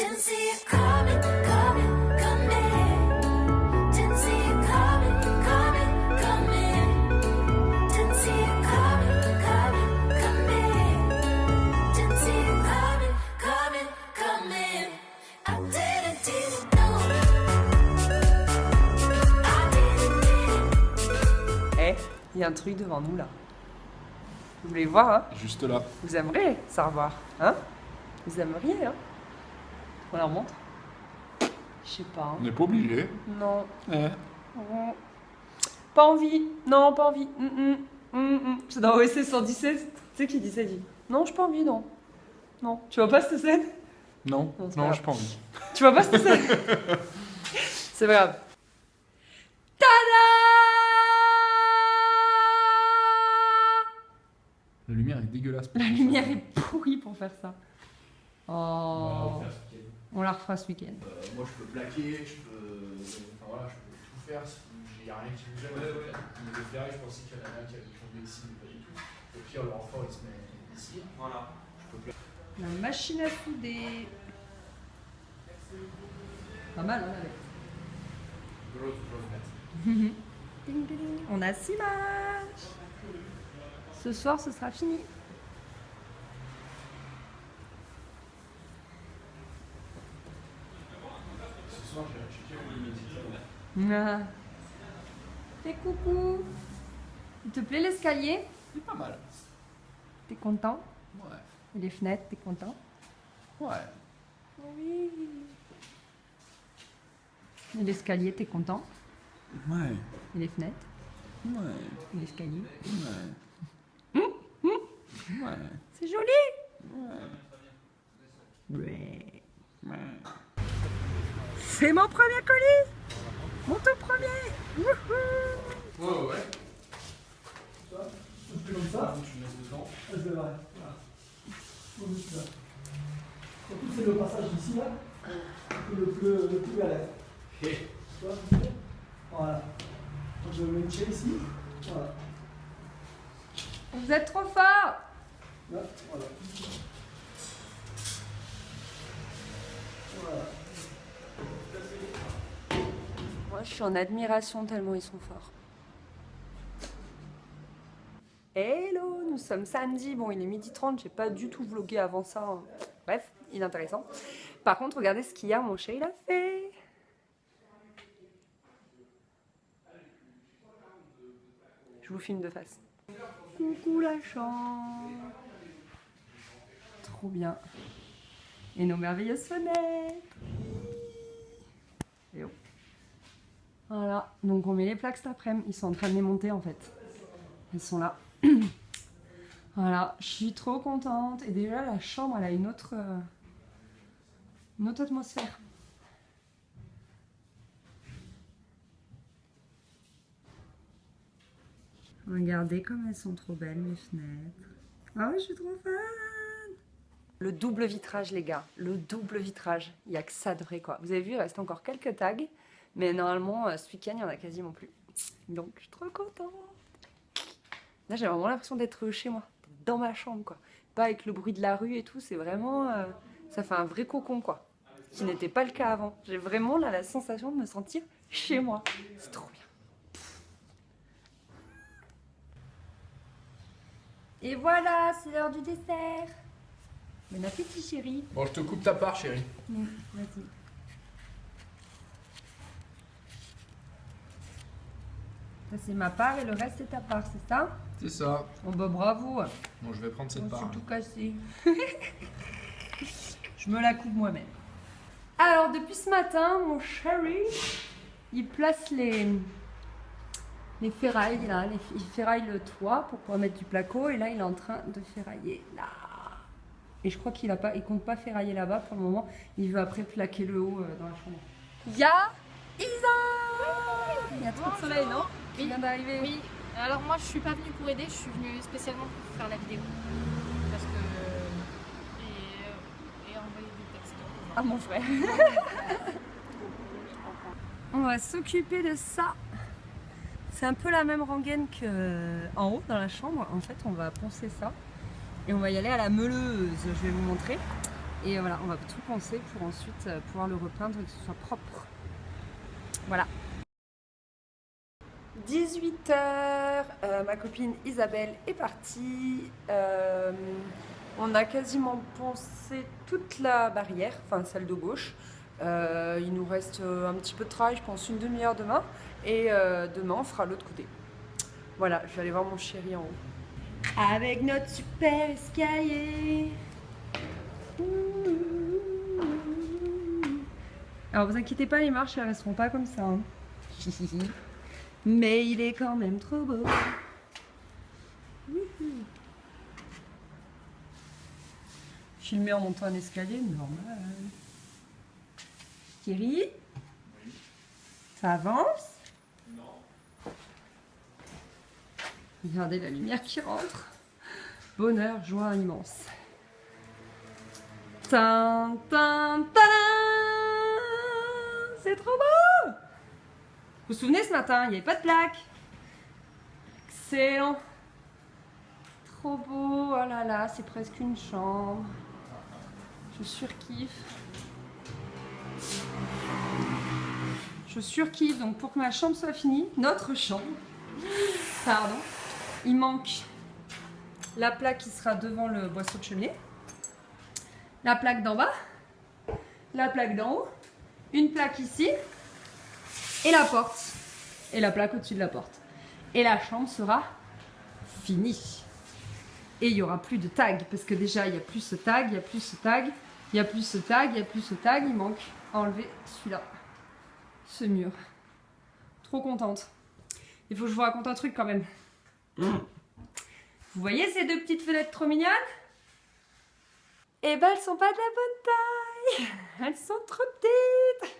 Didn't see it coming, coming, coming. Didn't see it coming, coming, coming. Didn't see it coming, coming, coming. Didn't see it coming, coming, coming. I didn't know. I didn't. Eh, il y a un truc devant nous là. Vous voulez voir, hein? Juste là. Vous aimeriez ça revoir, hein? Vous aimeriez, hein? On leur montre? Je sais pas. Hein. On n'est pas obligé. Non. Eh. Pas envie. Non, pas envie. C'est dans OSC 117. Tu sais qui dit ça, dit. Non, j'ai pas envie, non. Non. Tu vois pas cette scène? Non, Non, c'est pas non, grave. j'ai pas envie. Tu vois pas cette scène? C'est pas grave. Tada! La lumière est dégueulasse. La lumière est pourrie pour faire ça. Oh. On la refera ce week-end. Moi, je peux plaquer, je peux. Enfin voilà, je peux tout faire. Il n'y a rien qui me gêne. Au niveau ferraille, je pensais qu'il y en avait un qui avait tombé ici, mais pas du tout. Au pire, le renfort, il se met ici. Voilà. Je peux plaquer. La machine à souder. Pas mal, hein, avec. Grosse mettre. Ding, ding. On a 6 matchs. Ce soir, ce sera fini. Ce soir, j'ai checké au limite. Ah. Fais coucou. Il te plaît l'escalier? C'est pas mal. T'es content? Ouais. Et les fenêtres, t'es content? Ouais. Oui. Et l'escalier, t'es content? Ouais. Et les fenêtres? Ouais. Et l'escalier? Ouais. Ouais. C'est joli! Ouais. Ouais. C'est mon premier colis! Mon tout premier! Wouhou! Ouais, ouais. Ça, on fait comme ça. Tu le laisses dedans. C'est vrai. Voilà. On met celui-là. Surtout c'est le passage ici là, le plus galère. Ok. Tu vois, voilà. Donc je mets une chaîne ici. Voilà. Vous êtes trop fort! Là, voilà. Voilà. Moi, je suis en admiration tellement ils sont forts. Hello, nous sommes samedi. Bon, il est 12h30, j'ai pas du tout vlogué avant ça. Hein. Bref, inintéressant. Par contre, regardez ce qu'hier mon chat il a fait. Je vous filme de face. Coucou la chambre. Trop bien. Et nos merveilleuses fenêtres. Et oh. Voilà, donc on met les plaques cet après-midi. Ils sont en train de les monter en fait. Elles sont là. Voilà, je suis trop contente. Et déjà, la chambre, elle a une autre atmosphère. Regardez comme elles sont trop belles, mes fenêtres. Ah ouais, je suis trop fan. Le double vitrage, les gars. Le double vitrage. Il n'y a que ça de vrai, quoi. Vous avez vu, il reste encore quelques tags. Mais normalement, ce week-end, il n'y en a quasiment plus. Donc, je suis trop contente. Là, j'ai vraiment l'impression d'être chez moi. Dans ma chambre, quoi. Pas avec le bruit de la rue et tout. C'est vraiment... ça fait un vrai cocon, quoi. Ce qui n'était pas le cas avant. J'ai vraiment là la sensation de me sentir chez moi. C'est trop bien. Et voilà, c'est l'heure du dessert. Bon appétit, chérie. Bon, je te coupe ta part, chérie. Vas-y. Ça, c'est ma part et le reste, c'est ta part, c'est ça? C'est ça. Oh bah bravo. Bon, je vais prendre cette Je part. suis tout cassé. Je me la coupe moi-même. Alors, depuis ce matin, mon chéri, il place les ferrailles, là. Il ferraille le toit pour pouvoir mettre du placo. Et là, il est en train de ferrailler là. Et je crois qu'il compte pas ferrailler là-bas pour le moment. Il veut après plaquer le haut dans la chambre. Il y a Isa. Il y a trop de soleil, non? Oui. Il vient d'arriver. Oui, alors moi je suis pas venue pour aider, je suis venue spécialement pour faire la vidéo. Parce que. Et envoyer des textos. Ah, mon frère. On va s'occuper de ça. C'est un peu la même rengaine qu'en haut dans la chambre. En fait, on va poncer ça. Et on va y aller à la meuleuse. Je vais vous montrer. Et voilà, on va tout poncer pour ensuite pouvoir le repeindre et que ce soit propre. Voilà. 18h, ma copine Isabelle est partie. On a quasiment poncé toute la barrière, enfin celle de gauche. Il nous reste un petit peu de travail, je pense une demi-heure demain. Et demain, on fera l'autre côté. Voilà, je vais aller voir mon chéri en haut. Avec notre super escalier. Alors vous inquiétez pas, les marches elles resteront pas comme ça. Hein. Mais il est quand même trop beau. Filmer en montant un escalier, normal. Thierry, oui. Ça avance? Non. Regardez la lumière qui rentre. Bonheur, joie immense. Tin, tin, tadam! C'est trop beau! Vous vous souvenez ce matin, il n'y avait pas de plaque. Excellent. Trop beau, oh là là, c'est presque une chambre. Je surkiffe. Je surkiffe, donc pour que ma chambre soit finie, notre chambre, pardon, il manque la plaque qui sera devant le boisseau de cheminée, la plaque d'en bas, la plaque d'en haut, une plaque ici, et la porte, et la plaque au-dessus de la porte. Et la chambre sera finie. Et il n'y aura plus de tag, parce que déjà il n'y a plus ce tag, il n'y a plus ce tag, il n'y a plus ce tag, il n'y a plus ce tag, il manque à enlever celui-là, ce mur. Trop contente. Il faut que je vous raconte un truc quand même. Vous voyez ces deux petites fenêtres trop mignonnes? Eh ben elles sont pas de la bonne taille. Elles sont trop petites.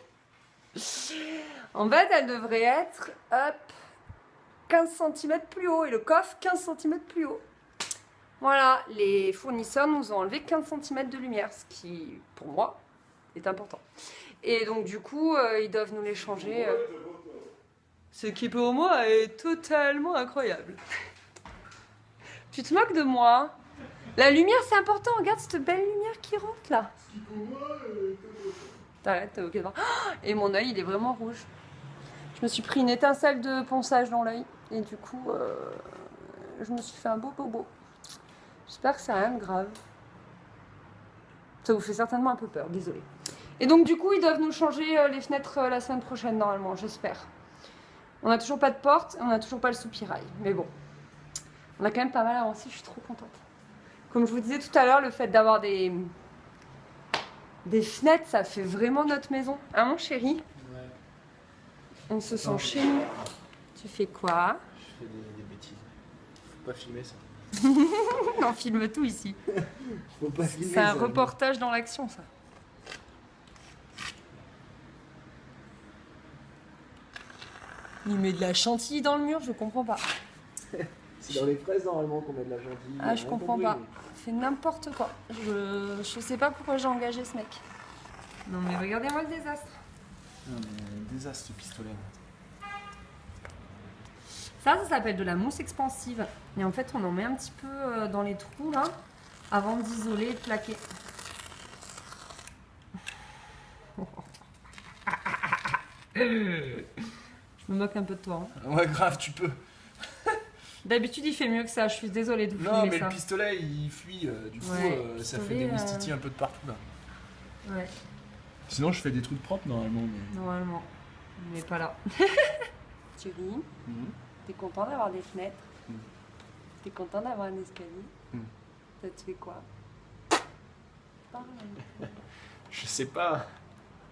En fait elles devraient être, hop, 15 cm plus haut et le coffre 15 cm plus haut. Voilà, les fournisseurs nous ont enlevé 15 cm de lumière, ce qui, pour moi, est important. Et donc, du coup, ils doivent nous les changer. Ce qui, pour moi, est totalement incroyable. Tu te moques de moi? La lumière, c'est important. Regarde cette belle lumière qui rentre, là. T'arrêtes, ok. Et mon œil, il est vraiment rouge. Je me suis pris une étincelle de ponçage dans l'œil. Et du coup, je me suis fait un beau bobo. J'espère que c'est rien de grave. Ça vous fait certainement un peu peur, désolé. Et donc du coup, ils doivent nous changer les fenêtres la semaine prochaine, normalement, j'espère. On n'a toujours pas de porte, on n'a toujours pas le soupirail. Mais bon, on a quand même pas mal avancé, je suis trop contente. Comme je vous disais tout à l'heure, le fait d'avoir des fenêtres, ça fait vraiment notre maison. Hein, mon chéri? Ouais. On se sent chez nous. Tu fais quoi? Je fais des bêtises. Faut pas filmer ça. On filme tout ici. Faut pas filmer. C'est un reportage dans l'action, ça. Il met de la chantilly dans le mur, je comprends pas. C'est dans les fraises normalement qu'on met de la chantilly. Ah, je comprends pas. C'est n'importe quoi. Je sais pas pourquoi j'ai engagé ce mec. Non mais regardez-moi le désastre. Non mais désastre ce pistolet. Ça s'appelle de la mousse expansive. Et en fait, on en met un petit peu dans les trous, là, avant d'isoler et de plaquer. Je me moque un peu de toi. Hein. Ouais, grave, tu peux. D'habitude, il fait mieux que ça. Je suis désolée de vous filmer ça. Non, mais le pistolet, il fuit. Du coup, ouais, ça fait des mistitis un peu de partout, là. Ouais. Sinon, je fais des trucs propres, normalement. Mais... Normalement. Mais pas là. Thierry, t'es content d'avoir des fenêtres? T'es content d'avoir un escalier? Ça te fait quoi? Parle. Je sais pas.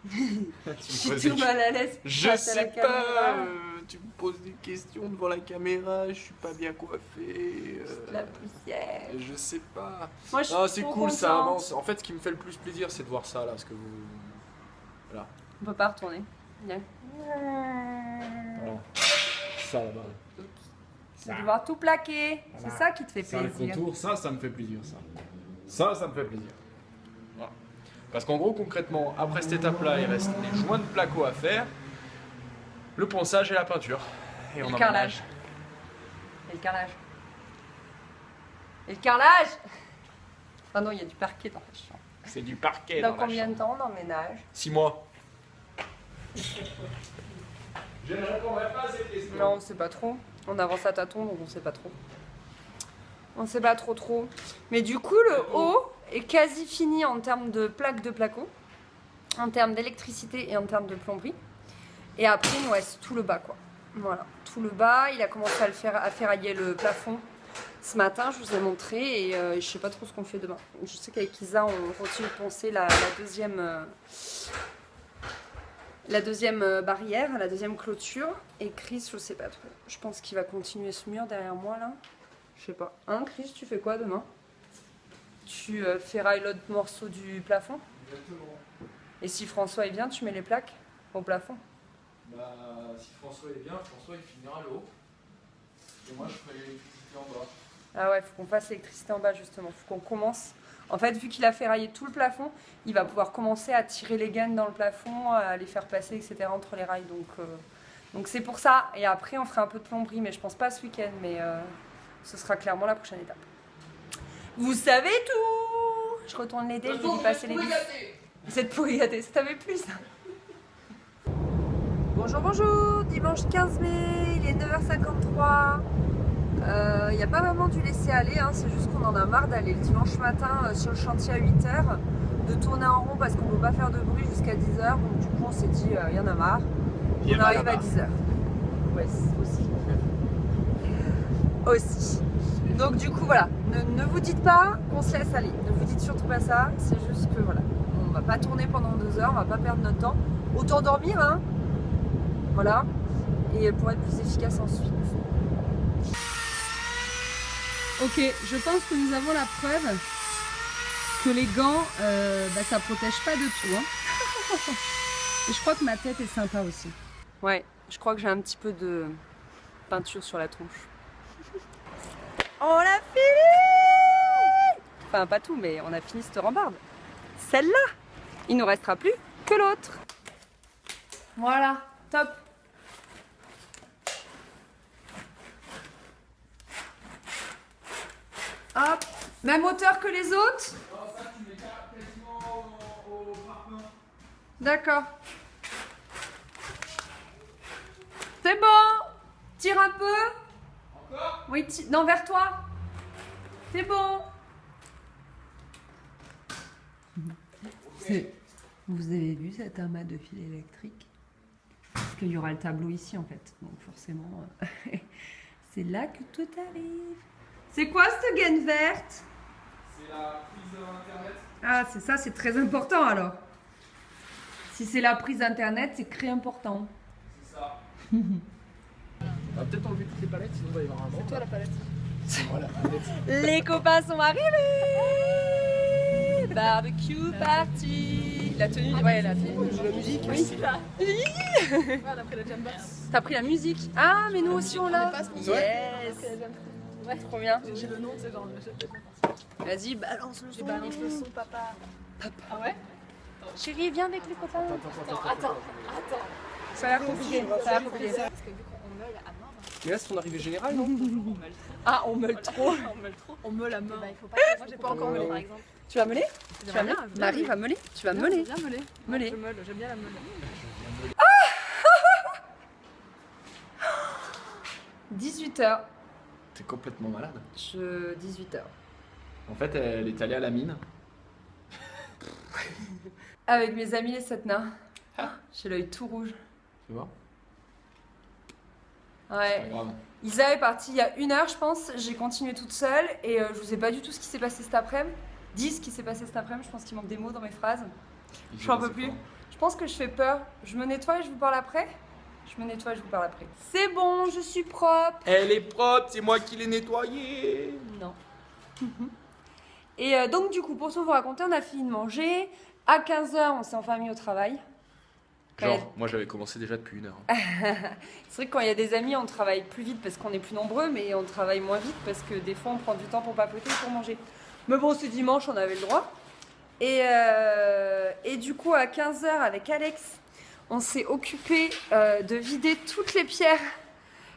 Je suis tout mal à l'aise. Je sais pas. Tu me poses des questions devant la caméra. Je suis pas bien coiffé. La poussière. Je sais pas. Moi, je non, suis c'est cool, contente. ça avance. En fait, ce qui me fait le plus plaisir, c'est de voir ça là, parce que vous. Voilà. On peut pas retourner. Bien. Voilà. Ça là-bas. C'est de voir tout plaqué. Voilà. C'est ça qui te fait plaisir. Ça, le contour, ça me fait plaisir, ça. Ça me fait plaisir. Voilà. Parce qu'en gros, concrètement, après cette étape-là, il reste les joints de placo à faire, le ponçage et la peinture. Et le carrelage. Et le carrelage. Et le carrelage. Ah non, il y a du parquet dans la chambre. C'est du parquet. Dans combien de temps on emménage? 6 mois. Je ne répondrai pas à cette question. Non, on sait pas trop. On avance à tâtons, donc on sait pas trop. On sait pas trop. Mais du coup, le haut est quasi fini en termes de plaques de placo, en termes d'électricité et en termes de plomberie. Et après, il nous reste tout le bas, quoi. Voilà, tout le bas. Il a commencé à ferrailler le plafond ce matin, je vous ai montré. Et je sais pas trop ce qu'on fait demain. Je sais qu'avec Isa, on continue de poncer la deuxième barrière, la deuxième clôture. Et Chris, je sais pas trop. Je pense qu'il va continuer ce mur derrière moi, là. Je sais pas. Hein, Chris, tu fais quoi demain? Tu ferrailles l'autre morceau du plafond? Exactement. Et si François est bien, tu mets les plaques au plafond? Bah, si François est bien, François il finira le haut. Et moi je ferai l'électricité en bas. Ah ouais, faut qu'on fasse l'électricité en bas justement. Faut qu'on commence. En fait, vu qu'il a ferraillé tout le plafond, il va pouvoir commencer à tirer les gaines dans le plafond, à les faire passer, etc. entre les rails. Donc c'est pour ça. Et après, on fera un peu de plomberie, mais je pense pas ce week-end. Mais ce sera clairement la prochaine étape. Vous savez tout. Je retourne les dés, je vais lui passer les dés. Vous êtes pourri gâtés, ça t'avait plu ça? Bonjour, dimanche 15 mai, il est 9h53. Il n'y a pas vraiment dû laisser aller, hein, c'est juste qu'on en a marre d'aller le dimanche matin sur le chantier à 8h, de tourner en rond parce qu'on ne peut pas faire de bruit jusqu'à 10h. Donc du coup on s'est dit, il y en a marre. On arrive à 10h. Ouais, aussi. Donc du coup voilà, ne vous dites pas qu'on se laisse aller. Ne vous dites surtout pas ça, c'est juste que voilà, on va pas tourner pendant 2 heures, on va pas perdre notre temps. Autant dormir, hein. Voilà, et pour être plus efficace ensuite. Ok, je pense que nous avons la preuve que les gants, ça protège pas de tout. Hein. Et je crois que ma tête est sympa aussi. Ouais, je crois que j'ai un petit peu de peinture sur la tronche. On l'a fini! Enfin, pas tout, mais on a fini cette rambarde. Celle-là, il nous restera plus que l'autre. Voilà, top. Hop, même hauteur que les autres? Non, ça tu mets quasiment au parpaing. D'accord. C'est bon. Tire un peu. Encore? Oui, non, vers toi. C'est bon. Vous avez vu cet amas de fil électrique? Parce qu'il y aura le tableau ici en fait. Donc forcément, c'est là que tout arrive. C'est quoi cette gaine verte? C'est la prise internet. Ah, c'est ça, c'est très important alors. Si c'est la prise internet, c'est très important. C'est ça. On va peut-être enlever toutes les palettes, sinon il va y avoir un vent. C'est toi la palette. Voilà, Les copains sont arrivés. Barbecue party. La tenue, ouais, la tenue. la musique. Oui. Ouais, on a pris la jumper. T'as pris la musique? Ah, mais nous aussi on l'a. On est pas sponsor. Yes. Ouais. Trop bien. J'ai le nom, c'est genre le chef de Vas-y, balance le J'ai son. balance le son, papa. Ah ouais? Chérie, viens avec les copains. Attends. Ça a l'air compliqué. Ça a l'air compliqué. Parce que vu qu'on meule à mort, Mais là c'est ton arrivée générale, non? Ah, on meule trop. on meule trop. On meule à mort. Bah, il faut pas. Moi, j'ai pas encore meulé par exemple. Tu vas meuler? Tu vas meuler? Marie va meuler? Tu vas meuler? Bien meuler. Meuler. Je meule, j'aime bien la meule. 18h. T'es complètement malade. 18h. En fait, elle est allée à la mine. Avec mes amis les Setna. J'ai l'œil tout rouge. Tu vois? Ouais. Pas grave. Isa est partie il y a 1 heure, je pense. J'ai continué toute seule et je vous ai pas du tout ce qui s'est passé cet après-midi. Dis ce qui s'est passé cet après-midi. Je pense qu'il manque des mots dans mes phrases. Il Je n'en s'est peux passé plus. quoi? Je pense que je fais peur. Je me nettoie et je vous parle après. Je me nettoie et je vous parle après. C'est bon, je suis propre. Elle est propre, c'est moi qui l'ai nettoyée. Non. Et donc du coup, pour tout vous raconter, on a fini de manger. À 15h, on s'est enfin mis au travail. Quand il y a- Genre, moi j'avais commencé déjà depuis 1 heure. C'est vrai que quand il y a des amis, on travaille plus vite parce qu'on est plus nombreux, mais on travaille moins vite parce que des fois, on prend du temps pour papoter et pour manger. Mais bon, ce dimanche, on avait le droit. Et du coup, à 15h, avec Alex, on s'est occupé de vider toutes les pierres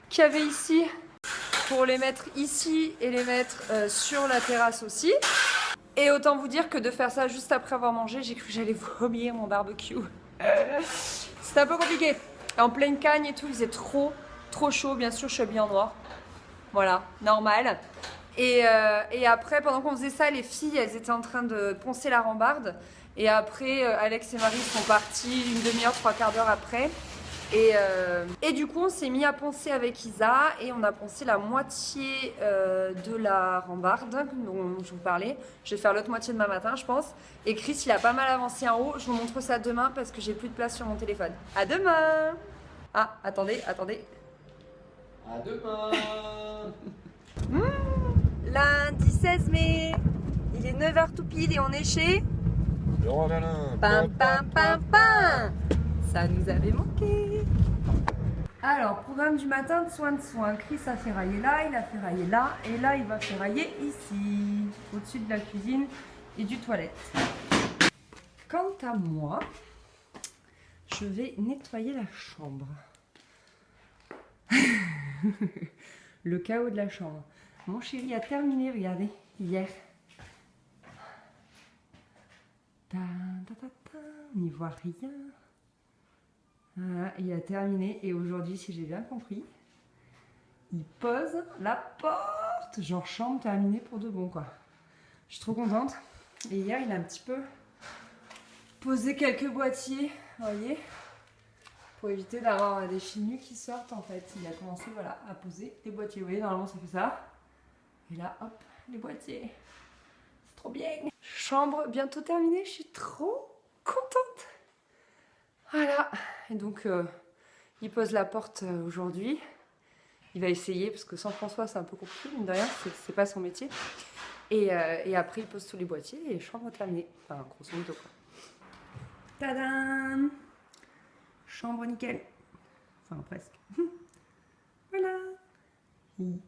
qu'il y avait ici pour les mettre ici et les mettre sur la terrasse aussi. Et autant vous dire que de faire ça juste après avoir mangé, j'ai cru que j'allais vomir mon barbecue. C'était un peu compliqué. En pleine cagne et tout, il faisait trop chaud. Bien sûr, je suis habillée en noir. Voilà, normal. Et après, pendant qu'on faisait ça, les filles, elles étaient en train de poncer la rambarde. Et après, Alex et Marie sont partis une demi-heure, 3/4 d'heure après. Et du coup, on s'est mis à poncer avec Isa et on a poncé la moitié de la rambarde dont je vous parlais. Je vais faire l'autre moitié demain matin, je pense. Et Chris, il a pas mal avancé en haut. Je vous montre ça demain parce que j'ai plus de place sur mon téléphone. À demain! Ah, attendez. À demain. Lundi 16 mai, il est 9h tout pile et on est chez... Leroy Merlin. Pam pam pam pam. Ça nous avait manqué. Alors, programme du matin de soin. Chris a ferraillé là, il a ferraillé là, et là il va ferrailler ici, au-dessus de la cuisine et du toilette. Quant à moi, je vais nettoyer la chambre. Le chaos de la chambre. Mon chéri a terminé, regardez, hier. On n'y voit rien. Voilà, il a terminé et aujourd'hui, si j'ai bien compris, il pose la porte. Genre chambre terminée pour de bon, quoi. Je suis trop contente. Et hier, il a un petit peu posé quelques boîtiers, vous voyez, pour éviter d'avoir des filles nues qui sortent en fait. Il a commencé voilà, à poser des boîtiers. Vous voyez, normalement ça fait ça. Et là, hop, les boîtiers. C'est trop bien. Chambre bientôt terminée, je suis trop contente. Voilà. Et donc, il pose la porte aujourd'hui. Il va essayer, parce que sans François, c'est un peu compliqué, mine de rien, c'est pas son métier. Et après, il pose tous les boîtiers et chambre terminée. Enfin, grosso modo, quoi. Tadam! Chambre nickel. Enfin, presque. Voilà. Bon,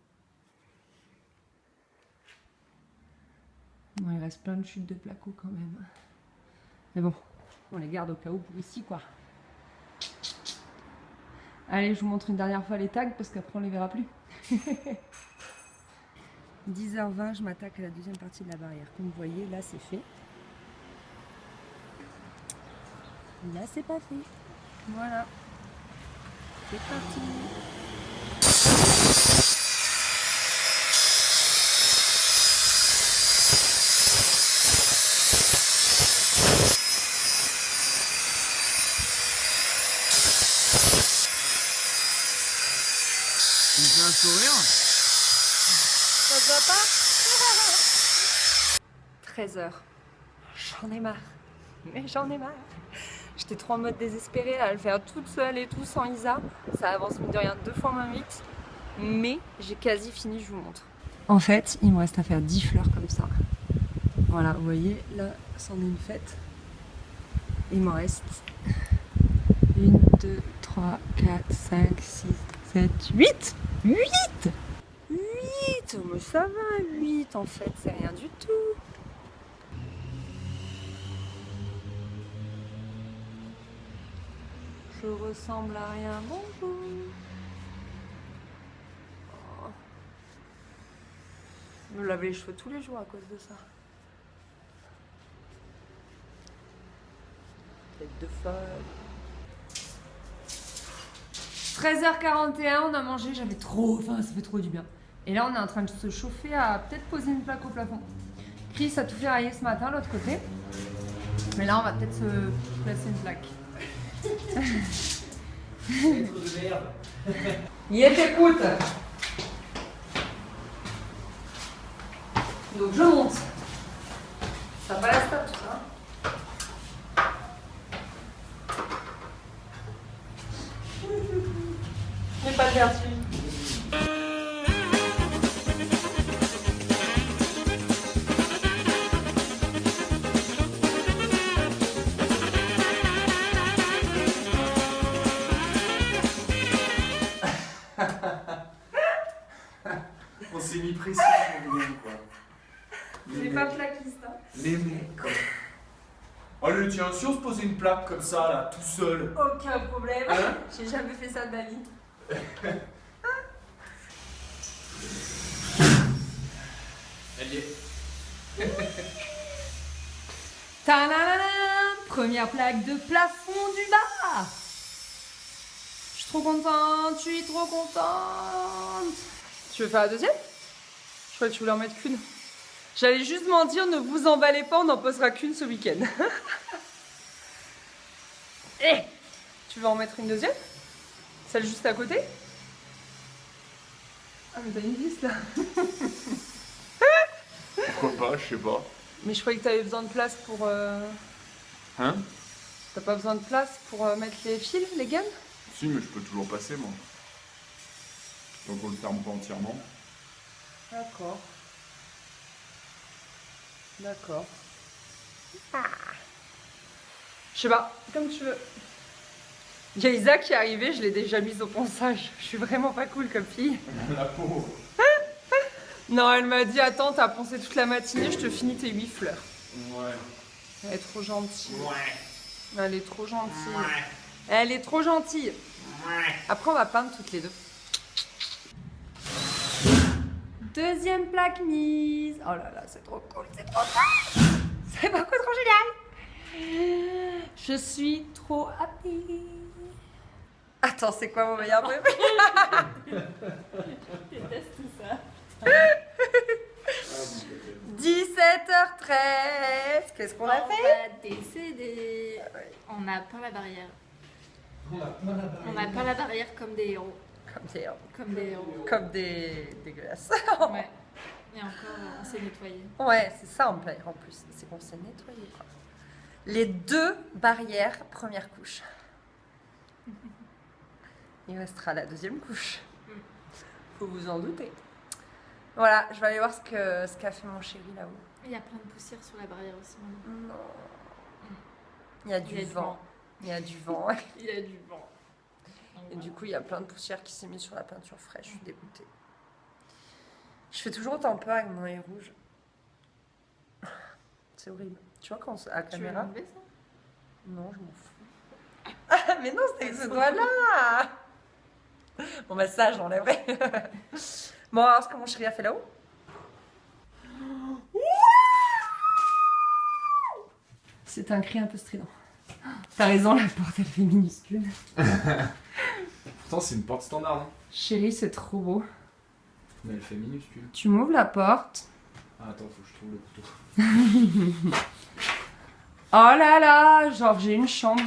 il reste plein de chutes de placo quand même. Mais bon, on les garde au cas où pour ici, quoi. Allez, je vous montre une dernière fois les tags parce qu'après on les verra plus. 10h20, je m'attaque à la deuxième partie de la barrière. Comme vous voyez, là c'est fait. Là c'est pas fait. Voilà. C'est parti. C'est un sourire. Ça se voit pas? 13h. J'en ai marre. Mais j'en ai marre. J'étais trop en mode désespérée à le faire toute seule et tout sans Isa. Ça avance mine de rien 2 fois moins vite. Mais j'ai quasi fini, je vous montre. En fait, il me reste à faire 10 fleurs comme ça. Voilà, vous voyez, là, c'en est une faite. Il m'en reste 1, 2, 3, 4, 5, 6, 7, 8 8 mais ça va, 8 en fait, c'est rien du tout. Je ressemble à rien, bonjour. Oh. Je me lave les cheveux tous les jours à cause de ça. Tête de folle. 13h41, on a mangé, j'avais trop faim, ça fait trop du bien. Et là, on est en train de se chauffer à peut-être poser une plaque au plafond. Chris a tout ferraillé ce matin, l'autre côté. Mais là, on va peut-être se placer une plaque. Il t'écoute. Donc, je monte. Ça va la stop, tout ça. J'ai pas de vertu. On s'est mis précis pour rien, quoi. C'est pas plaquiste, hein. Les mecs, quoi. Allez, tiens, si on se posait une plaque comme ça, là, tout seul. Aucun problème. Hein? J'ai jamais fait ça de ma vie. Elle y est. Ta-da-da-da. Première plaque de plafond du bas. Je suis trop contente, je suis trop contente. Tu veux faire la deuxième? Je croyais que tu voulais en mettre qu'une. J'allais juste m'en dire, ne vous emballez pas, on n'en posera qu'une ce week-end. Eh, tu veux en mettre une deuxième? Celle juste à côté? Ah mais t'as une vis là. Pourquoi pas, je sais pas. Mais je croyais que t'avais besoin de place pour... Hein? T'as pas besoin de place pour mettre les fils, les gammes? Si, mais je peux toujours passer, moi. Donc on le ferme pas entièrement. D'accord. D'accord. Ah. Je sais pas, comme tu veux. Il y a Isa qui est arrivée, je l'ai déjà mise au ponçage. Je suis vraiment pas cool comme fille. La pauvre. Non, elle m'a dit, attends, t'as poncé toute la matinée, je te finis tes 8 fleurs. Ouais. Elle est trop gentille. Ouais. Elle est trop gentille. Ouais. Elle est trop gentille. Ouais. Après, on va peindre toutes les deux. Deuxième plaque mise. Oh là là, c'est trop cool, c'est trop cool. C'est beaucoup trop génial. Je suis trop happy. Attends, c'est quoi mon meilleur bébé? Je déteste tout ça. 17h13. Qu'est-ce qu'on a fait? On va décéder. On a peint la barrière. On a peint la barrière comme des héros. Comme des Comme des héros. comme des dégueulasses. Ouais. Et encore, on s'est nettoyé. Ouais, c'est ça en plus. C'est qu'on s'est nettoyé. Quoi. Les 2 barrières, première couche. Il restera la deuxième couche. Faut vous en douter. Voilà, je vais aller voir ce qu'a fait mon chéri là-haut. Il y a plein de poussière sur la barrière aussi maintenant. Non. Il y a du vent. Il y a du vent. Il y a du vent. Et du coup, il y a plein de poussière qui s'est mise sur la peinture fraîche. Je suis dégoûtée. Je fais toujours autant peur avec mon œil rouge. C'est horrible. Tu vois quand à la Tu veux caméra? l'enlever, ça? Non, je m'en fous. Ah, mais non, c'est avec ce doigt-là. Bon, bah ça, je l'enlèverai. Bon, alors, ce que mon chéri a fait là-haut. C'est un cri un peu strident. T'as raison, la porte, elle fait minuscule. Pourtant, c'est une porte standard, hein. Chéri, c'est trop beau. Mais elle fait minuscule. Tu m'ouvres la porte. Ah, attends, faut que je trouve le couteau. Oh là là, genre j'ai une chambre.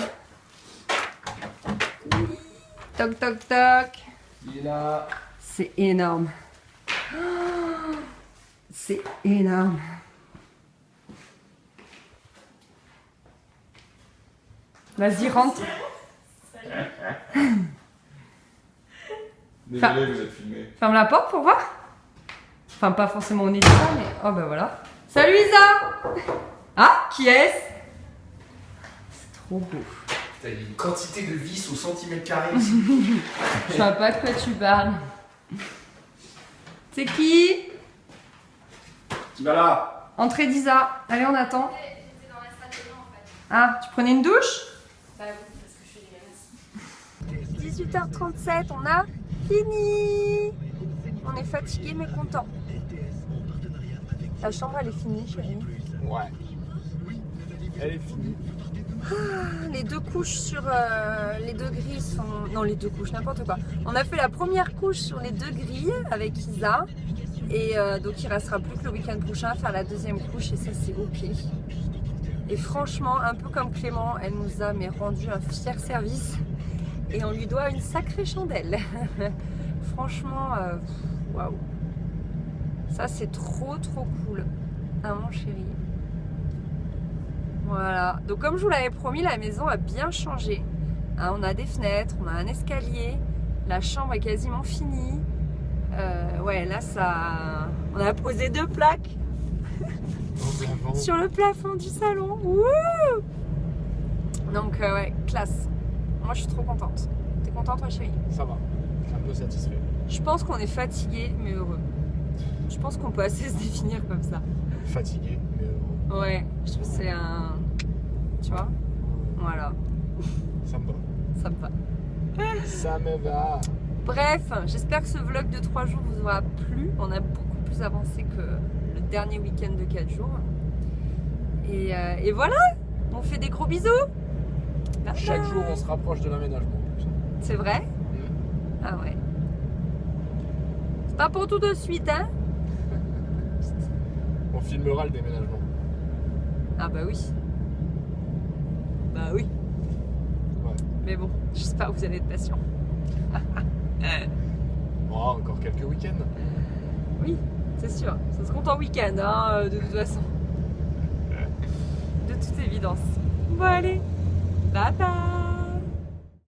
Toc toc toc. Il est là. C'est énorme. Oh, c'est énorme. Vas-y, rentre. Désolé, vous êtes filmé. Ferme la porte pour voir. Enfin, pas forcément on est ça, mais... Oh bah voilà. Salut Isa. Ah, qui est-ce? C'est trop beau. T'as une quantité de vis au centimètre carré ici. Je vois pas de quoi tu parles. C'est qui? Qui va là? Entrée d'Isa. Allez, on attend. Ah, tu prenais une douche? Bah oui, parce que je suis dégueulasse. 18h37, on a fini. On est fatigué mais content. La chambre, elle est finie, chérie. Ouais. Elle est finie. Les 2 couches sur les 2 grilles sont... Non, les 2 couches, n'importe quoi. On a fait la première couche sur les 2 grilles avec Isa. Et donc, il restera plus que le week-end prochain à faire la deuxième couche. Et ça, c'est OK. Et franchement, un peu comme Clément, elle nous a rendu un fier service. Et on lui doit une sacrée chandelle. Franchement, waouh. Ça, c'est trop cool. Ah, mon chéri. Voilà. Donc, comme je vous l'avais promis, la maison a bien changé. Hein, on a des fenêtres, on a un escalier. La chambre est quasiment finie. Ouais, là, ça... On a posé 2 plaques sur le plafond du salon. Wouh! Donc, ouais, classe. Moi, je suis trop contente. T'es contente, toi, chérie? Ça va. Je suis un peu satisfait. Je pense qu'on est fatigué, mais heureux. Je pense qu'on peut assez se définir comme ça. Fatigué, mais heureux. Ouais, je trouve que c'est un... Tu vois? Voilà, Ça me va. ça me va. Ça me va. Bref, j'espère que ce vlog de 3 jours vous aura plu. On a beaucoup plus avancé que le dernier week-end de 4 jours. Et voilà, on fait des gros bisous. Bye Chaque bye. jour, on se rapproche de l'aménagement. C'est vrai? Ah ouais. C'est pas pour tout de suite, hein? On filmera le déménagement. Ah bah oui. Bah oui. Ouais. Mais bon, j'espère que vous allez être patient. Oh, encore quelques week-ends. Oui, c'est sûr. Ça se compte en week-end, hein, de toute façon. De toute évidence. Bon allez. Bye bye.